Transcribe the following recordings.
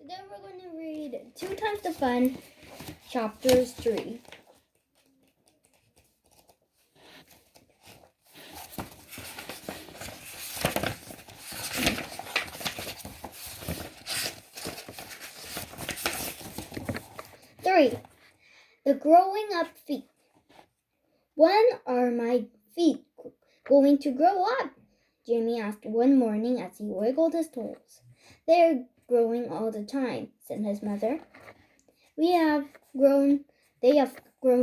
Today we're going to read 2 Times the Fun, chapter 3. The growing up feet. When are my feet going to grow up? Jimmy asked one morning as he wiggled his toes. They're growing all the time, said his mother. They have grown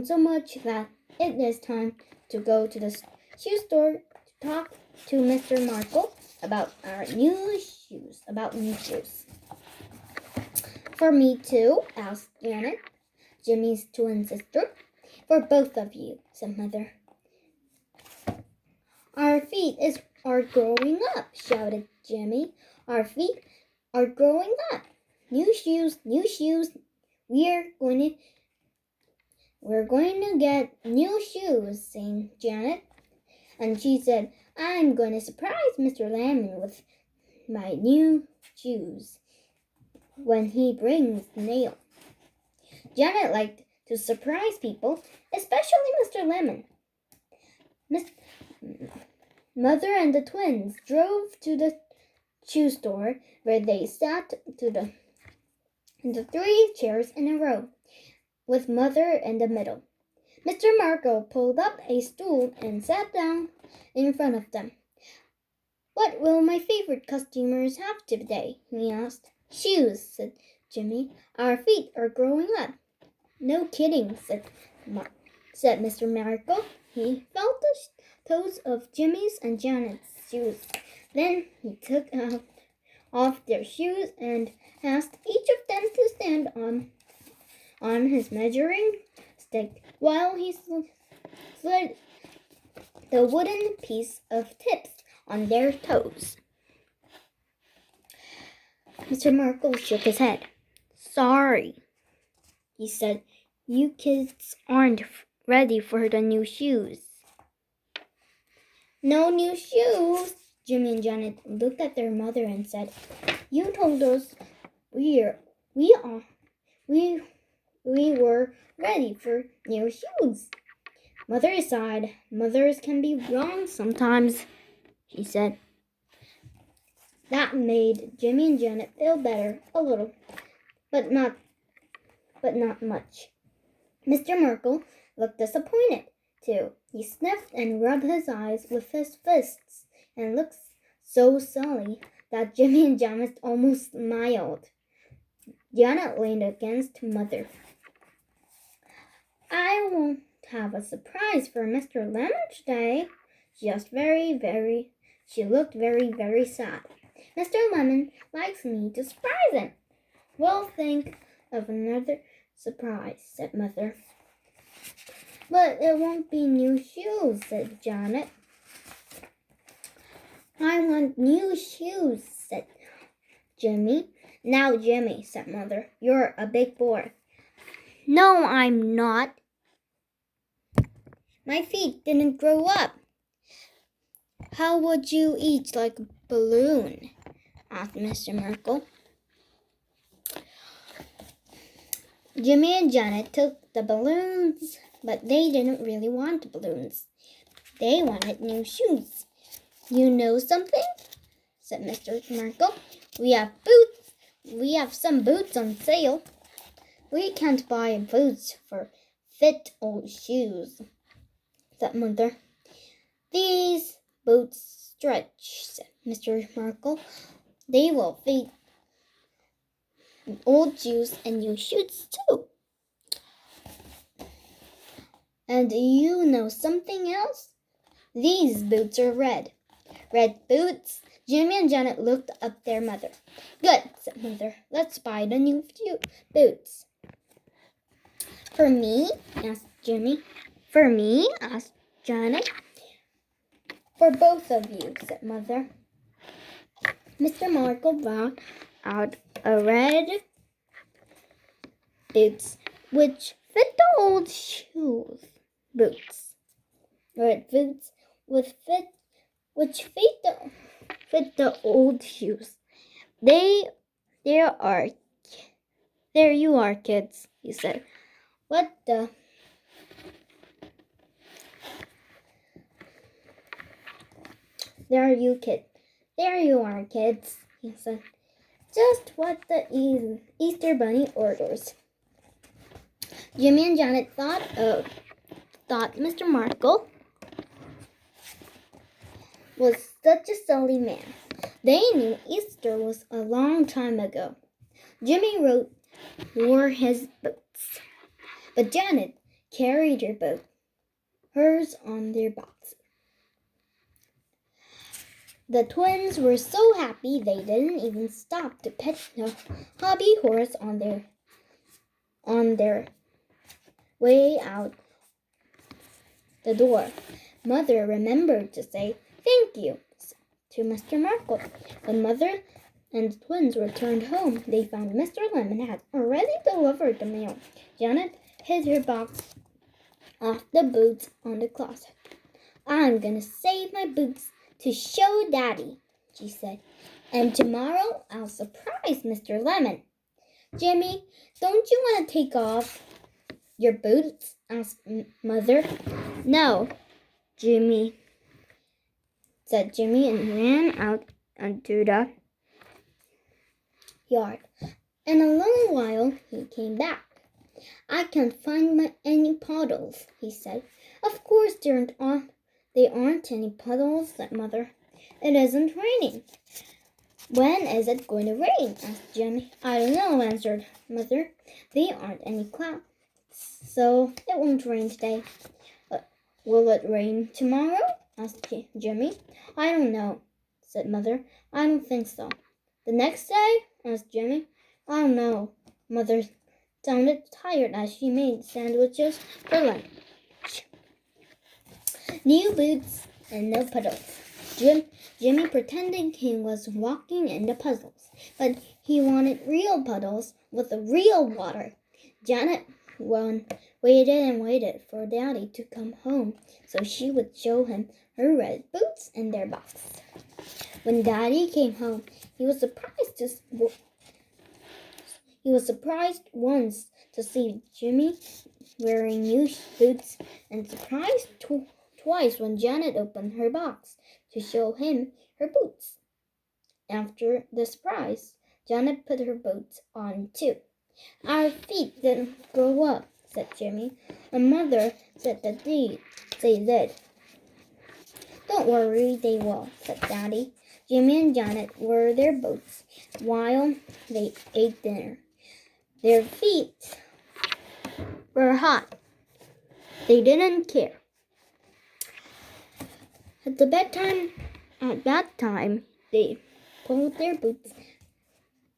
so much that it is time to go to the shoe store to talk to Mr. Markle about new shoes. For me too? Asked Janet, Jimmy's twin sister. For both of you, said Mother. Our feet are growing up, shouted Jimmy. Our feet are growing up. New shoes. We're going to get new shoes, sang Janet. And she said, I'm going to surprise Mr. Lemon with my new shoes when he brings the mail. Janet liked to surprise people, especially Mr. Lemon. Mother and the twins drove to the shoe store where they sat in the 3 chairs in a row, with Mother in the middle. Mr. Markle pulled up a stool and sat down in front of them. What will my favorite customers have today? He asked. Shoes, said Jimmy. Our feet are growing up. No kidding, said Mr. Markle. He felt the toes of Jimmy's and Janet's shoes. Then he took off their shoes and asked each of them to stand on his measuring stick while he slid the wooden piece of tips on their toes. Mr. Markle shook his head. Sorry, he said. You kids aren't ready for the new shoes. No new shoes. Jimmy and Janet looked at their mother and said, You told us we were ready for new shoes. Mother sighed. Mothers can be wrong sometimes, he said. That made Jimmy and Janet feel better a little, but not much. Mr. Markle looked disappointed, too. He sniffed and rubbed his eyes with his fists and looked so silly that Jimmy and Janet almost smiled. Janet leaned against Mother. I won't have a surprise for Mr. Lemon today. She looked very, very sad. Mr. Lemon likes me to surprise him. We'll think of another surprise, said Mother. But it won't be new shoes, said Janet. I want new shoes, said Jimmy. Now, Jimmy, said Mother, you're a big boy. No, I'm not. My feet didn't grow up. How would you eat like a balloon? Asked Mr. Markle. Jimmy and Janet took the balloons, but they didn't really want balloons. They wanted new shoes. You know something? Said Mr. Markle. We have some boots on sale. We can't buy boots for fit old shoes, said Mother. These boots stretch, said Mr. Markle. They will fit old shoes and new shoes too. And you know something else? These boots are red. Red boots? Jimmy and Janet looked up their mother. Good, said Mother. Let's buy the new boots. For me? Asked Jimmy. For me? Asked Janet. For both of you, said Mother. Mr. Markle brought out a red boots which fit the old shoes. Red boots which fit the old shoes. There are There you are, kids, he said. What the? There you are, kids, he said. Just what the Easter Bunny orders. Jimmy and Janet thought Mr. Markle was such a silly man. They knew Easter was a long time ago. Jimmy wore his boots, but Janet carried hers on their backs. The twins were so happy they didn't even stop to pet the hobby horse on their way out the door. Mother remembered to say thank you to Mr. Markle. When Mother and the twins returned home, they found Mr. Lemon had already delivered the mail. Janet hid her box off the boots on the closet. I'm gonna save my boots to show Daddy, she said. And tomorrow I'll surprise Mr. Lemon. Jimmy, don't you want to take off your boots? Asked Mother. No, Jimmy, said Jimmy and ran out into the yard. In a little while he came back. I can't find any puddles, he said. Of course there aren't any puddles, said Mother. It isn't raining. When is it going to rain? Asked Jimmy. I don't know, answered Mother. There aren't any clouds, so it won't rain today. Will it rain tomorrow? Asked Jimmy. I don't know, said Mother. I don't think so. The next day? Asked Jimmy. I don't know. Mother sounded tired as she made sandwiches for lunch. New boots and no puddles. Jimmy pretended he was walking in the puddles, but he wanted real puddles with real water. Janet waited and waited for Daddy to come home so she would show him her red boots in their box. When Daddy came home, he was surprised once to see Jimmy wearing new boots, and surprised twice when Janet opened her box to show him her boots. After the surprise, Janet put her boots on too. Our feet didn't grow up, said Jimmy, and Mother said that they did. Don't worry, they will, said Daddy. Jimmy and Janet wore their boots while they ate dinner. Their feet were hot. They didn't care. At that time, they pulled their boots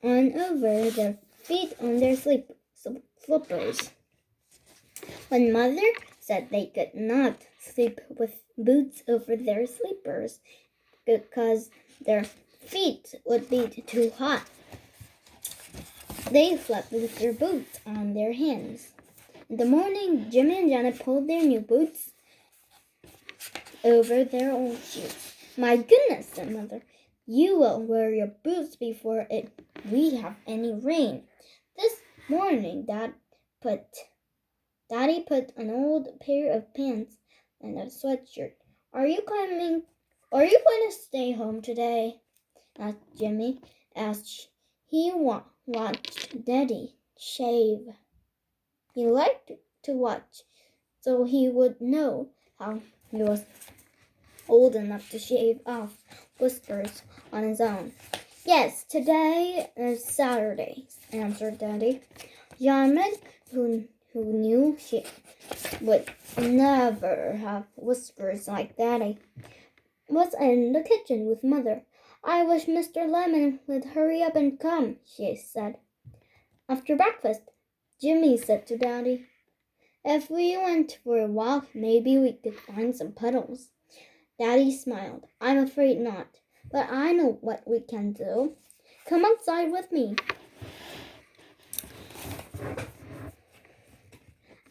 on over their feet on their slippers. When Mother said they could not sleep with boots over their slippers because their feet would be too hot, they slept with their boots on their hands. In the morning, Jimmy and Janet pulled their new boots over their old shoes. My goodness, said Mother. You will wear your boots before we have any rain. This morning, Daddy put an old pair of pants and a sweatshirt. Are you going to stay home today? Asked Jimmy as he watched Daddy shave. He liked to watch so he would know how he was old enough to shave off whiskers on his own. Yes, today is Saturday, answered Daddy. Janet, who knew she would never have whiskers like Daddy, was in the kitchen with Mother. I wish Mr. Lemon would hurry up and come, she said. After breakfast, Jimmy said to Daddy, if we went for a walk, maybe we could find some puddles. Daddy smiled. I'm afraid not, but I know what we can do. Come outside with me.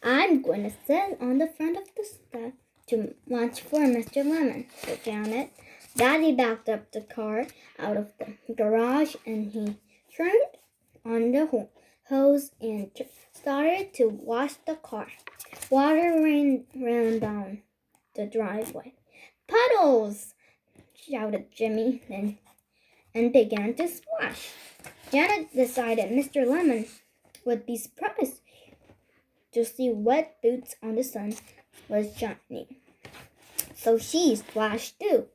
I'm going to sit on the front of the step to watch for Mr. Lemon, said Janet. Daddy backed up the car out of the garage and he turned on the hose and started to wash the car. Water ran down the driveway. Puddles! Shouted Jimmy and began to splash. Janet decided Mr. Lemon would be surprised to see wet boots on the sun was shining. So she splashed too.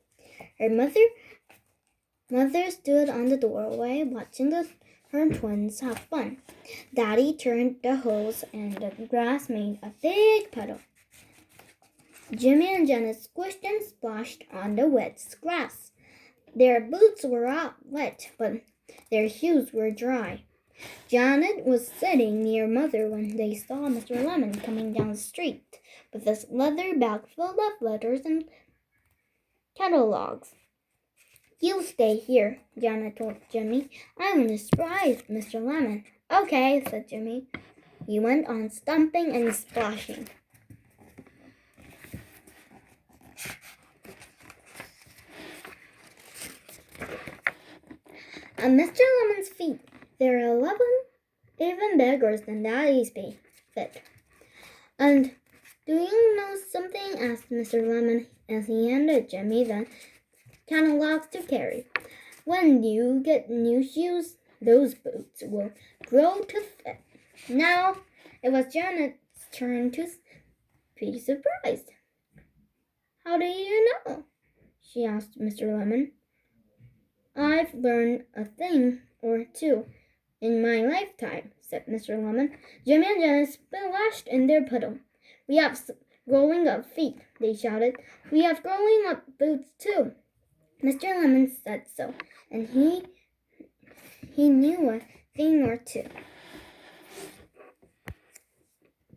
Her mother stood on the doorway watching her twins have fun. Daddy turned the hose and the grass made a big puddle. Jimmy and Janet squished and splashed on the wet grass. Their boots were all wet, but their shoes were dry. Janet was sitting near Mother when they saw Mr. Lemon coming down the street with a leather bag full of letters and catalogs. You stay here, Janet told Jimmy. I'm going to surprise Mr. Lemon. Okay, said Jimmy. He went on stumping and splashing. At Mr. Lemon's feet, there are 11 even bigger than Daddy's feet. And do you know something? Asked Mr. Lemon as he handed Jimmy the catalogs to carry. When you get new shoes, those boots will grow to fit. Now it was Janet's turn to be surprised. How do you know? She asked Mr. Lemon. I've learned a thing or two in my lifetime, said Mr. Lemon. Jimmy and Janet splashed in their puddle. We have growing up feet, they shouted. We have growing up boots too. Mr. Lemon said so, and he knew a thing or two.